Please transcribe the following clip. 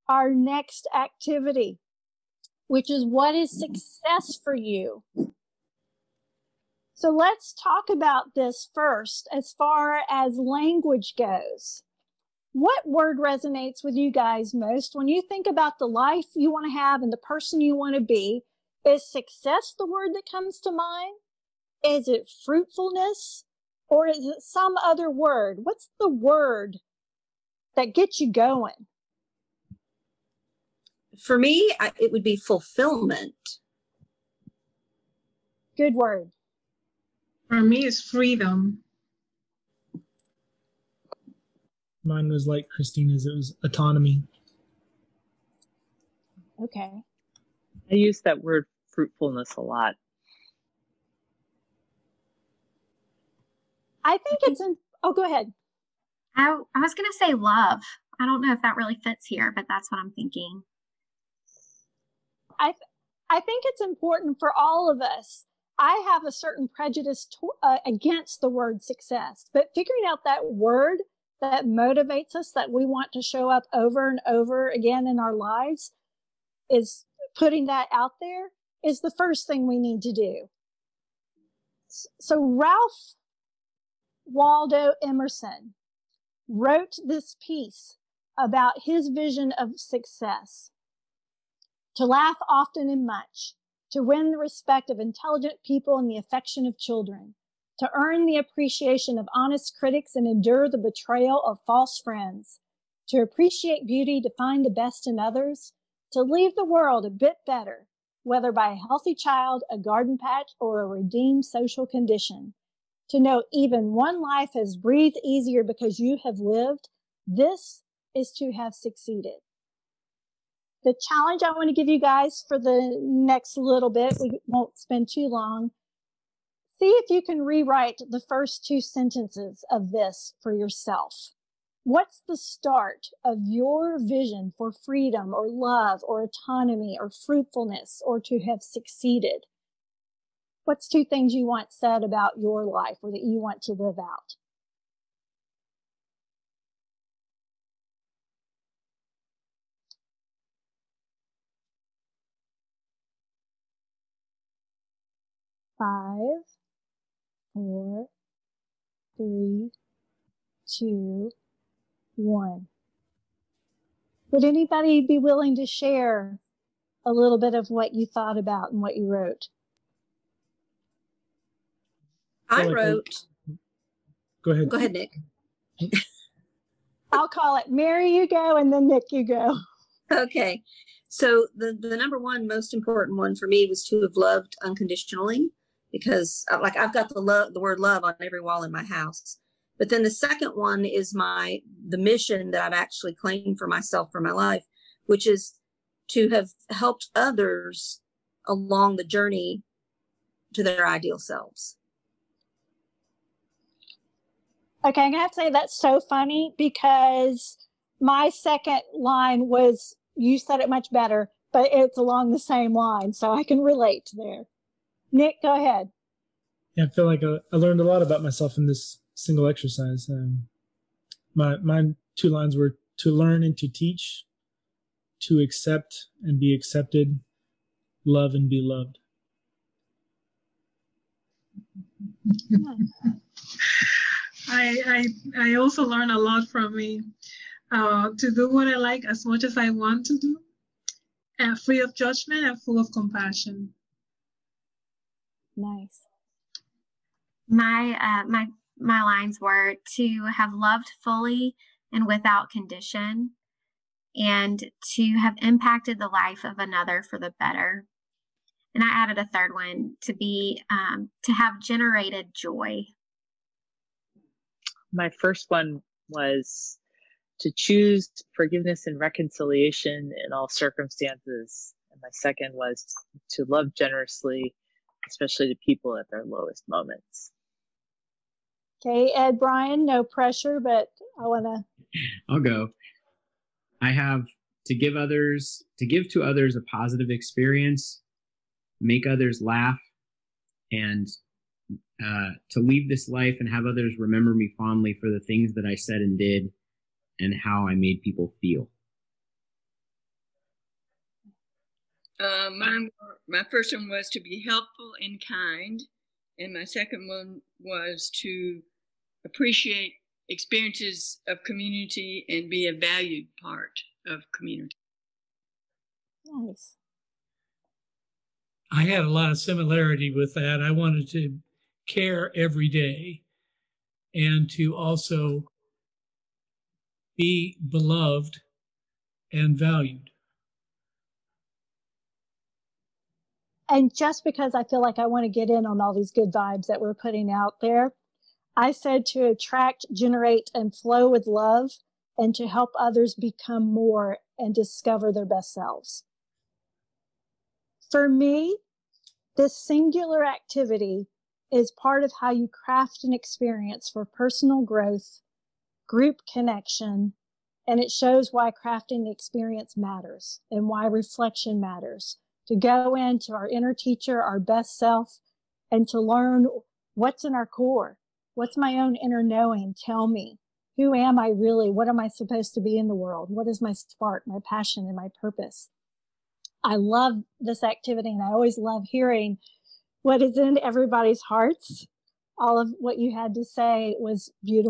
our next activity, which is what is success for you? So let's talk about this first as far as language goes. What word resonates with you guys most when you think about the life you want to have and the person you want to be? Is success the word that comes to mind? Is it fruitfulness? Or is it some other word? What's the word that gets you going? For me, it would be fulfillment. Good word. For me, it's freedom. Mine was like Christina's. It was autonomy. Okay. I use that word fruitfulness a lot. I think it's in, oh, go ahead. I was going to say love. I don't know if that really fits here, but that's what I'm thinking. I think it's important for all of us. I have a certain prejudice against the word success, but figuring out that word that motivates us, that we want to show up over and over again in our lives, is putting that out there is the first thing we need to do. So Ralph Waldo Emerson wrote this piece about his vision of success: to laugh often and much, to win the respect of intelligent people and the affection of children, to earn the appreciation of honest critics and endure the betrayal of false friends, to appreciate beauty, to find the best in others, to leave the world a bit better, whether by a healthy child, a garden patch, or a redeemed social condition, to know even one life has breathed easier because you have lived. This is to have succeeded. The challenge I want to give you guys for the next little bit, we won't spend too long, see if you can rewrite the first two sentences of this for yourself. What's the start of your vision for freedom or love or autonomy or fruitfulness or to have succeeded? What's two things you want said about your life or that you want to live out? Five, 4, 3, 2, 1. Would anybody be willing to share a little bit of what you thought about and what you wrote? I wrote. Go ahead. Go ahead, Nick. I'll call it Mary, you go, and then Nick, you go. Okay. So the number one most important one for me was to have loved unconditionally, because like I've got the word love on every wall in my house. But then the second one is the mission that I've actually claimed for myself for my life, which is to have helped others along the journey to their ideal selves. Okay, I'm going to have to say that's so funny because my second line was, you said it much better, but it's along the same line, so I can relate there. Nick, go ahead. Yeah, I feel like I learned a lot about myself in this single exercise. My two lines were to learn and to teach, to accept and be accepted, love and be loved. I also learn a lot from me. To do what I like as much as I want to do, free of judgment and full of compassion. Nice. My lines were to have loved fully and without condition, and to have impacted the life of another for the better. And I added a third one, to have generated joy. My first one was to choose forgiveness and reconciliation in all circumstances. And my second was to love generously, especially to people at their lowest moments. Okay, Ed, Brian, no pressure, but I want to. I'll go. I have to give to others a positive experience, make others laugh, and to leave this life and have others remember me fondly for the things that I said and did and how I made people feel. My first one was to be helpful and kind, and my second one was to appreciate experiences of community and be a valued part of community. Nice. I had a lot of similarity with that. I wanted to care every day and to also be beloved and valued. And just because I feel like I want to get in on all these good vibes that we're putting out there, I said to attract, generate, and flow with love, and to help others become more and discover their best selves. For me, this singular activity is part of how you craft an experience for personal growth, group connection, and it shows why crafting the experience matters and why reflection matters. To go into our inner teacher, our best self, and to learn what's in our core. What's my own inner knowing? Tell me. Who am I really? What am I supposed to be in the world? What is my spark, my passion, and my purpose? I love this activity, and I always love hearing what is in everybody's hearts. All of what you had to say was beautiful.